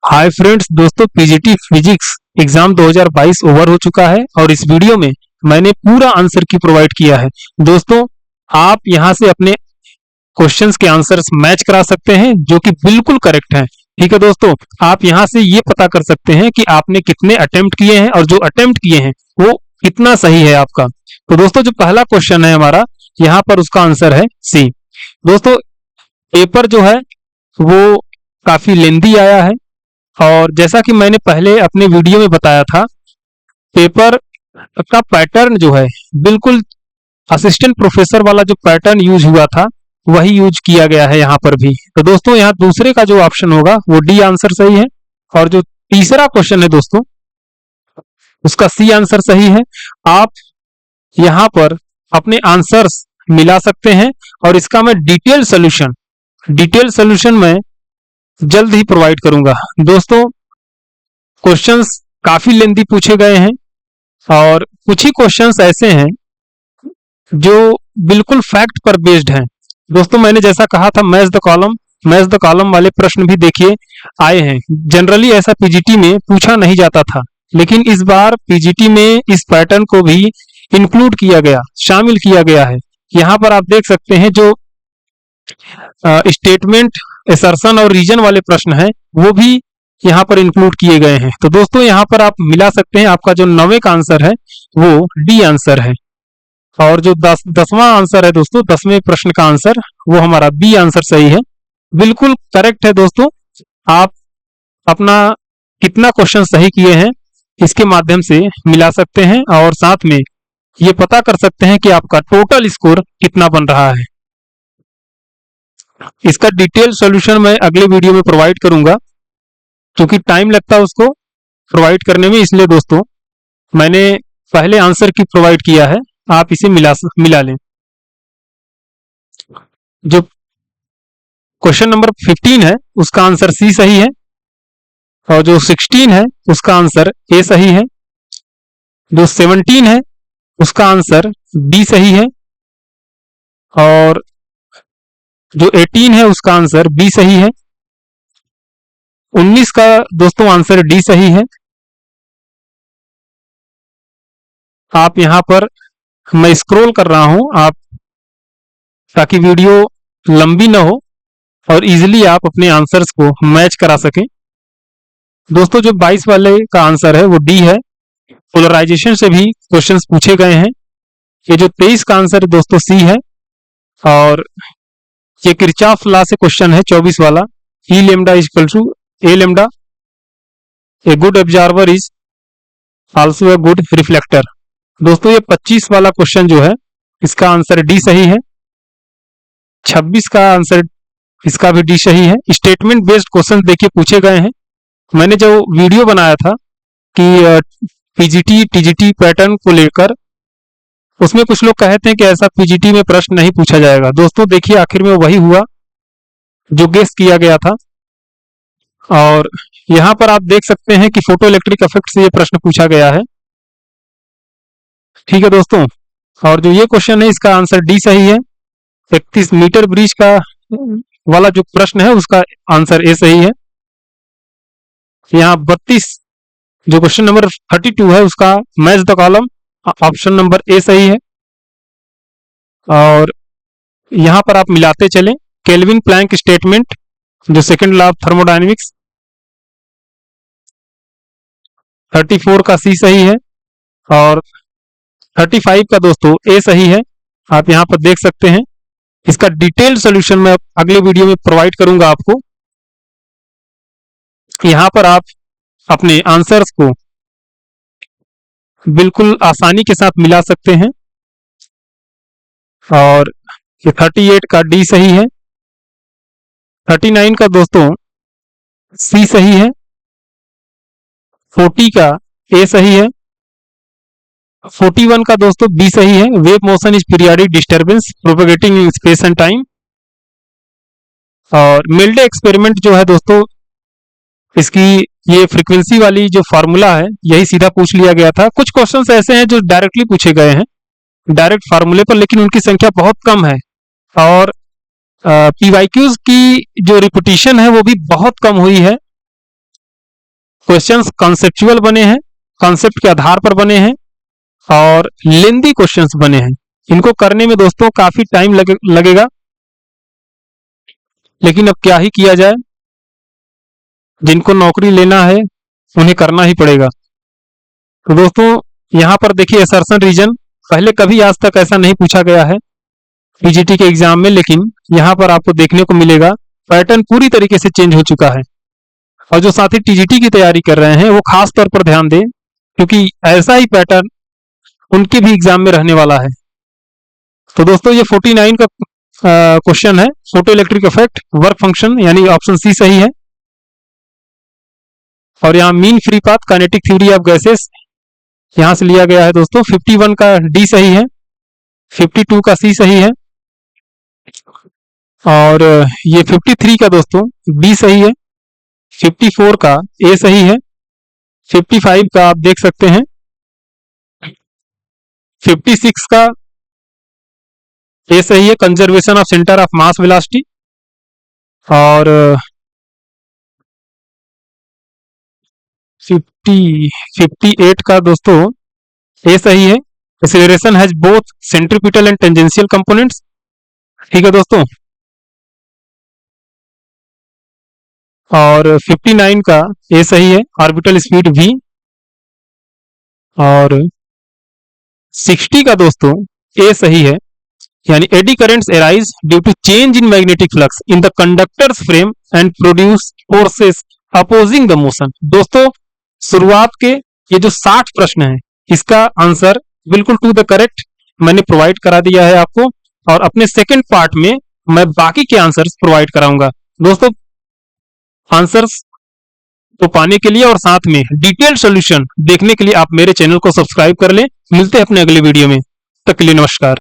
Hi friends, दोस्तों PGT physics exam 2022 over हो चुका है और इस वीडियो में मैंने पूरा आंसर की प्रोवाइड किया है। दोस्तों, आप यहां से अपने क्वेश्चंस के आंसर्स मैच करा सकते हैं जो कि बिल्कुल करेक्ट हैं। ठीक है दोस्तों, आप यहां से ये पता कर सकते हैं कि आपने कितने अटेम्प्ट किए हैं और जो अटेम्प्ट किए हैं वो कितना सही है आपका। तो दोस्तों, जो पहला क्वेश्चन है हमारा, यहाँ पर उसका आंसर है सी। दोस्तों, पेपर जो है वो काफी लेंदी आया है और जैसा कि मैंने पहले अपने वीडियो में बताया था, पेपर का पैटर्न जो है बिल्कुल असिस्टेंट प्रोफेसर वाला जो पैटर्न यूज हुआ था वही यूज किया गया है यहाँ पर भी। तो दोस्तों, यहाँ दूसरे का जो ऑप्शन होगा वो डी आंसर सही है और जो तीसरा क्वेश्चन है दोस्तों, उसका सी आंसर सही है। आप यहाँ पर अपने आंसर्स मिला सकते हैं और इसका मैं डिटेल सोल्यूशन में जल्द ही प्रोवाइड करूंगा। दोस्तों, क्वेश्चंस काफी लेंदी पूछे गए हैं और कुछ ही क्वेश्चंस ऐसे हैं जो बिल्कुल फैक्ट पर बेस्ड हैं। दोस्तों, मैंने जैसा कहा था मैच द कॉलम वाले प्रश्न भी देखिए आए हैं। जनरली ऐसा पीजीटी में पूछा नहीं जाता था, लेकिन इस बार पीजीटी में इस पैटर्न को भी इंक्लूड किया गया, शामिल किया गया है। यहाँ पर आप देख सकते हैं जो स्टेटमेंट, असर्शन और रीजन वाले प्रश्न हैं वो भी यहाँ पर इंक्लूड किए गए हैं। तो दोस्तों, यहाँ पर आप मिला सकते हैं। आपका जो 9वें का आंसर है वो डी आंसर है और जो 10वां आंसर है दोस्तों, 10वें प्रश्न का आंसर वो हमारा बी आंसर सही है। बिल्कुल करेक्ट है दोस्तों। आप अपना कितना क्वेश्चन सही किए हैं इसके माध्यम से मिला सकते हैं और साथ में ये पता कर सकते हैं कि आपका टोटल स्कोर कितना बन रहा है। इसका डिटेल सॉल्यूशन मैं अगले वीडियो में प्रोवाइड करूंगा, क्योंकि टाइम लगता है उसको प्रोवाइड करने में, इसलिए दोस्तों मैंने पहले आंसर की प्रोवाइड किया है। आप इसे मिला लें। जो क्वेश्चन नंबर 15 है उसका आंसर सी सही है और जो 16 है उसका आंसर ए सही है। जो 17 है उसका आंसर बी सही है और जो 18 है उसका आंसर बी सही है। 19 का दोस्तों आंसर डी सही है। आप यहाँ पर, मैं स्क्रॉल कर रहा हूं आप, ताकि वीडियो लंबी ना हो और इजीली आप अपने आंसर्स को मैच करा सकें। दोस्तों, जो 22 वाले का आंसर है वो डी है। पोलराइजेशन से भी क्वेश्चंस पूछे गए हैं। ये जो 23 का आंसर है दोस्तों सी है और ये किरचॉफ लॉ से क्वेश्चन है 24 वाला। E lambda is equal to A lambda, a good observer is also a good reflector. दोस्तों, ये 25 वाला क्वेश्चन जो है इसका आंसर डी सही है। 26 का आंसर इसका भी डी सही है। स्टेटमेंट बेस्ड क्वेश्चन देखिए पूछे गए हैं। मैंने जो वीडियो बनाया था कि पीजीटी टीजीटी पैटर्न को लेकर, उसमें कुछ लोग कहते हैं कि ऐसा पीजीटी में प्रश्न नहीं पूछा जाएगा। दोस्तों देखिए, आखिर में वही हुआ जो गेस किया गया था और यहाँ पर आप देख सकते हैं कि फोटो इलेक्ट्रिक इफेक्ट से ये प्रश्न पूछा गया है। ठीक है दोस्तों, और जो ये क्वेश्चन है इसका आंसर डी सही है। 31 मीटर ब्रिज का वाला जो प्रश्न है उसका आंसर ए सही है। यहाँ 32 जो क्वेश्चन नंबर 32 है उसका match the column option number A सही है। और यहाँ पर आप मिलाते चलें। केल्विन प्लैंक स्टेटमेंट, जो सेकंड लॉ ऑफ थर्मोडायनेमिक्स, 34 का सी सही है और 35 का दोस्तों ए सही है। आप यहाँ पर देख सकते हैं। इसका डिटेल्ड सोल्यूशन मैं अगले वीडियो में प्रोवाइड करूंगा आपको। यहाँ पर आप अपने आंसर्स को बिल्कुल आसानी के साथ मिला सकते हैं और ये 38 का डी सही है। 39 का दोस्तों सी सही है। 40 का ए सही है। 41 का दोस्तों बी सही है। Wave motion is periodic disturbance propagating in space and time. और मिल्डे एक्सपेरिमेंट जो है दोस्तों, इसकी ये फ्रीक्वेंसी वाली जो फॉर्मूला है यही सीधा पूछ लिया गया था। कुछ क्वेश्चंस ऐसे हैं जो डायरेक्टली पूछे गए हैं डायरेक्ट फार्मूले पर, लेकिन उनकी संख्या बहुत कम है और पीवाईक्यूज की जो रिपीटिशन है वो भी बहुत कम हुई है। क्वेश्चंस कॉन्सेप्चुअल बने हैं, कॉन्सेप्ट के आधार पर बने हैं और लेंदी क्वेश्चंस बने हैं। इनको करने में दोस्तों काफी टाइम लगेगा, लेकिन अब क्या ही किया जाए, जिनको नौकरी लेना है उन्हें करना ही पड़ेगा। तो दोस्तों यहाँ पर देखिए असर्शन रीजन, पहले कभी आज तक ऐसा नहीं पूछा गया है टीजीटी के एग्जाम में, लेकिन यहाँ पर आपको देखने को मिलेगा पैटर्न पूरी तरीके से चेंज हो चुका है। और जो साथी टीजीटी की तैयारी कर रहे हैं वो खास तौर पर ध्यान दें, क्योंकि ऐसा ही पैटर्न उनके भी एग्जाम में रहने वाला है। तो दोस्तों ये 49 का क्वेश्चन है, photo electric effect work function, यानी ऑप्शन सी सही है। और यहाँ mean free path kinetic theory of gases यहां से लिया गया है दोस्तों। 51 का डी सही है, 52 का सी सही है और ये 53 का दोस्तों बी सही है, 54 का ए सही है, 55 का आप देख सकते हैं, 56 का ए सही है, conservation of centre of mass velocity. और 58 का दोस्तों ए सही है, acceleration has both centripetal and tangential components. ठीक है दोस्तों। और 59 का ए सही है, ऑर्बिटल स्पीड वी। और 60 का दोस्तों ए सही है, यानी eddy currents arise due to change in magnetic flux in the conductors frame and produce forces opposing the motion. दोस्तों शुरुआत के ये जो 60 प्रश्न है, इसका आंसर बिल्कुल टू द करेक्ट मैंने प्रोवाइड करा दिया है आपको, और अपने सेकंड पार्ट में मैं बाकी के आंसर्स प्रोवाइड कराऊंगा। दोस्तों आंसर्स तो पाने के लिए और साथ में डिटेल्ड सॉल्यूशन देखने के लिए आप मेरे चैनल को सब्सक्राइब कर लें। मिलते हैं अपने अगले वीडियो में, तब तक के लिए नमस्कार।